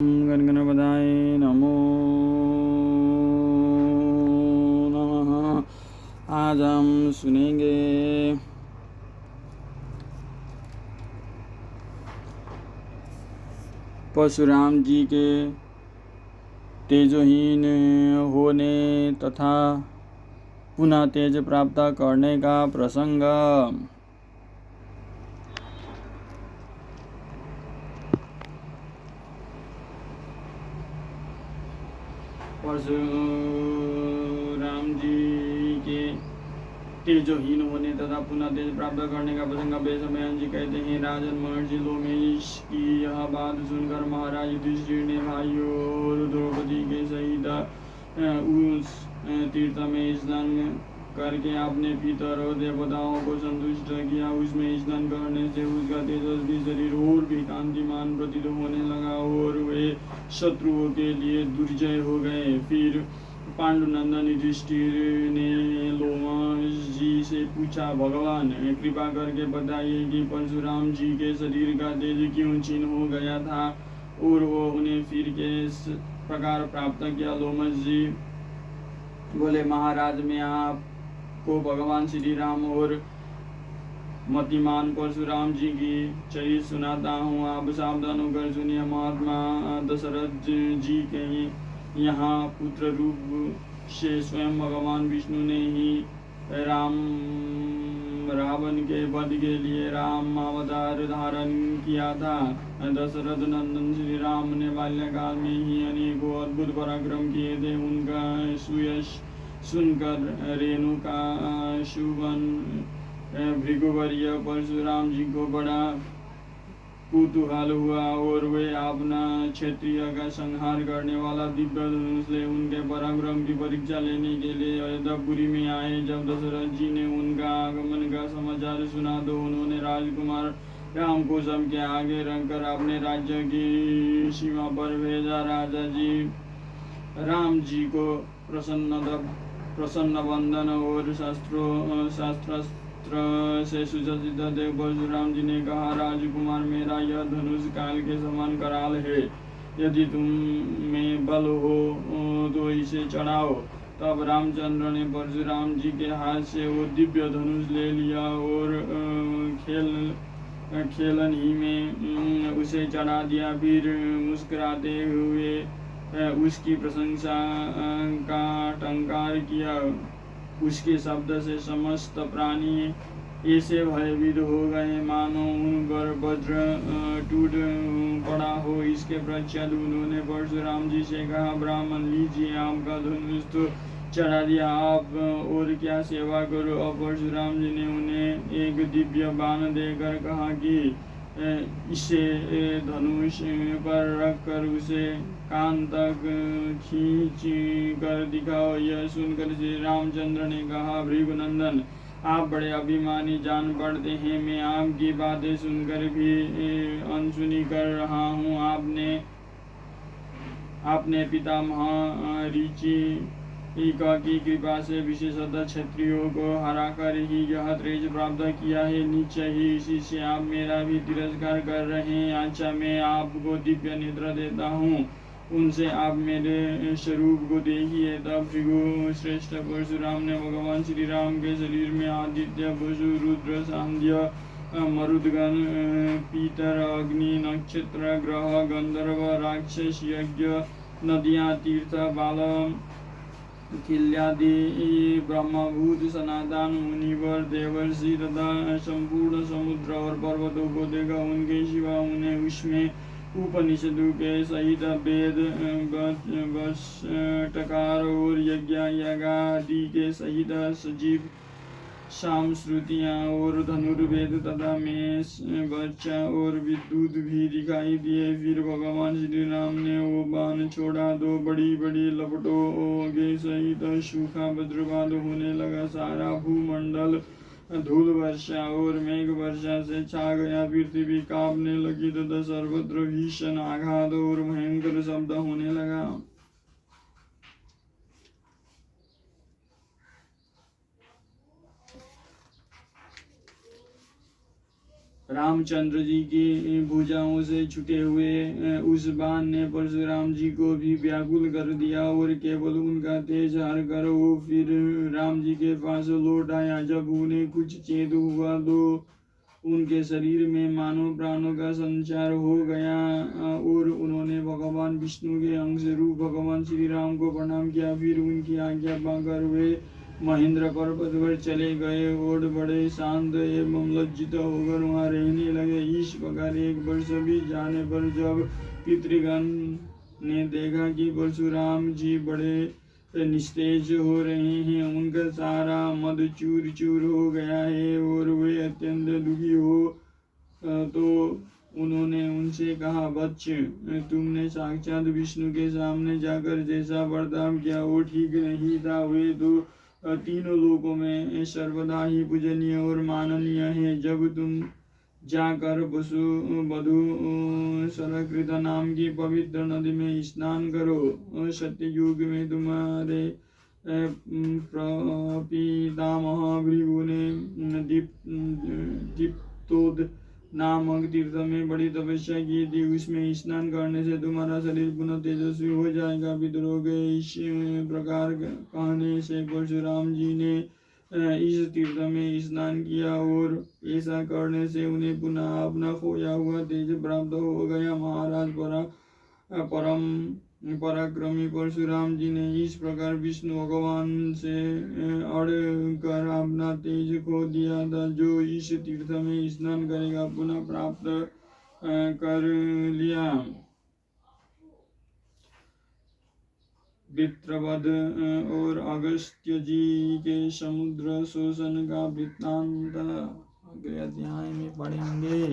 गणगणपताय नमो नमः। आज हम सुनेंगे परशुराम जी के तेजहीन होने तथा पुनः तेज प्राप्त करने का प्रसंग। परशुराम जी के तेजहीन होने तथा पुनः तेज प्राप्त करने का प्रसंग। बेसमयन जी कहते हैं, राजन महर्षि लोमेश की यह बात सुनकर महाराज युधिष्ठिर ने भाइयों और द्रौपदी के सहित उस तीर्थ में स्नान करके अपने पितर और देवताओं को संतुष्ट किया। उसमें स्नान करने से उसका तेजस्वी शरीर और भी कांतिमान प्रतीत होने लगा और वे शत्रुओं के लिए दुर्जय हो गए। फिर पांडुनंदन युधिष्ठिर ने लोमश जी से पूछा, भगवान कृपा करके बताइए कि परशुराम जी के शरीर का तेज क्यों क्षीण हो गया था और वो उन्हें फिर किस प्रकार प्राप्त किया। लोमश जी बोले, महाराज मैं आपको भगवान श्री राम और मतिमान परशुराम जी की चरित्र सुनाता हूँ, आप सावधान होकर सुनिए। महात्मा दशरथ जी के यहाँ पुत्र रूप से स्वयं भगवान विष्णु ने ही रावण के वध के लिए राम अवतार धारण किया था। दशरथ नंदन श्री राम ने बाल्यकाल में ही अनेकों अद्भुत पराक्रम किए थे। उनका सुयश सुनकर रेणुका शुभन भृगुवर्य परशुराम जी को बड़ा कुतूहल हुआ और वे अपना क्षत्रिय का संहार करने वाला दिव्य धनुष ले उनके पराक्रम की परीक्षा लेने के लिए अयोध्यापुरी में आए। जब दशरथ जी ने उनका आगमन का समाचार सुना तो उन्होंने राजकुमार राम को सबके आगे रखकर अपने राज्य की सीमा पर भेजा। राजा जी राम जी को प्रसन्न बंधन और शास्त्र से सुसज्जित देव परशुराम जी ने कहा, राजकुमार मेरा यह धनुष काल के समान कराल है, यदि तुम में बल हो तो इसे चढ़ाओ। तब रामचंद्र ने परशुराम जी के हाथ से वो दिव्य धनुष ले लिया और खेलन ही में उसे चढ़ा दिया। फिर मुस्कुराते हुए उसकी प्रशंसा का टंकार किया। उसके शब्द से समस्त प्राणी ऐसे भयभीत हो गए मानो उन पर वज्र टूट पड़ा हो। इसके पश्चात उन्होंने परशुराम जी से कहा, ब्राह्मण लीजिए, आपका धनुष तो चढ़ा दिया, आप और क्या सेवा करो। अब परशुराम जी ने उन्हें एक दिव्य बाण देकर कहा कि इसे धनुष पर रखकर उसे कान तक खींच कर दिखाओ। यह सुनकर श्री रामचंद्र ने कहा, भृगुनंदन आप बड़े अभिमानी जान पड़ते हैं, मैं आपकी बातें सुनकर भी अनसुनी कर रहा हूँ। आपने पितामह ऋषि की कृपा से विशेषतः क्षत्रियों को हराकर ही यह तेज प्राप्त किया है। निश्चय ही इसी से आप मेरा भी तिरस्कार कर रहे हैं। अच्छा, मैं आपको दिव्य नेत्र देता हूँ, उनसे आप मेरे स्वरूप को देखिए। तब भृगु श्रेष्ठ परशुराम ने भगवान श्री राम के शरीर में आदित्य, वसु, रुद्र, सांध्य, मरुदगण, पीतर, अग्नि, नक्षत्र, ग्रह, गंधर्व, राक्षस, यज्ञ, नदियाँ, तीर्थ, बाल, खिल्यादि, ब्रह्मभूत, सनातन, मुनिवर, देवर्षि तथा संपूर्ण समुद्र और पर्वतों को देखा। उनके सिवा उन्हें उसमें उपनिषदों के सहित वेद, टकार और यज्ञादि के सहित सजीव श्रुतियाँ और धनुर्वेद तथा मेष, वर्षा और विद्युत भी दिखाई दिए। फिर भगवान श्री राम ने वो बाण छोड़ा तो बड़ी बड़ी लपटों के सहित सूखा वज्रपात होने लगा। सारा भूमंडल धूल वर्षा और मेघ वर्षा से छा गया। पृथ्वी कांपने लगी तथा सर्वत्र भीषण आघात और भयंकर शब्द होने लगा। रामचंद्र जी की भुजाओं से छूटे हुए उस बाण ने परशुराम जी को भी व्याकुल कर दिया और केवल उनका तेज हार कर वो फिर राम जी के पास लौट आया। जब उन्हें कुछ चेत हुआ तो उनके शरीर में मानो प्राणों का संचार हो गया और उन्होंने भगवान विष्णु के अंश रूप भगवान श्री राम को प्रणाम किया। फिर उनकी आज्ञा पाकर वे महेंद्र पर्वत पर चले गए और बड़े शांत एवं लज्जित होकर वहां रहने लगे। इस प्रकार एक वर्ष बीत जाने पर जब पितृगण ने देखा कि परशुराम जी बड़े निस्तेज हो रहे हैं, उनका सारा मद चूर चूर हो गया है और वे अत्यंत दुखी हो तो उन्होंने उनसे कहा, वत्स, तुमने साक्षात विष्णु के सामने जाकर जैसा बर्ताव किया वो ठीक नहीं था। वे तो तीनों लोकों में सर्वदा ही पूजनीय और माननीय है। जब तुम जाकर वधु सरकृत नाम की पवित्र नदी में स्नान करो। सत्ययुग में तुम्हारे पितामह भृगु ने दीप्तोद नामक तीर्थ में बड़ी तपस्या की थी। उसमें स्नान करने से तुम्हारा शरीर पुनः तेजस्वी हो जाएगा। पितरों के इस प्रकार कहने से परशुराम जी ने इस तीर्थ में स्नान किया और ऐसा करने से उन्हें पुनः अपना खोया हुआ तेज प्राप्त हो गया। महाराज परम पराक्रमी परशुराम जी ने इस प्रकार विष्णु भगवान से अड़ कर अपना तेज खो दिया था। जो इस तीर्थ में स्नान करेगा पुनः प्राप्त कर लिया। विप्रवध और अगस्त्य जी के समुद्र शोषण का वृत्तांत अगले अध्याय में पढ़ेंगे।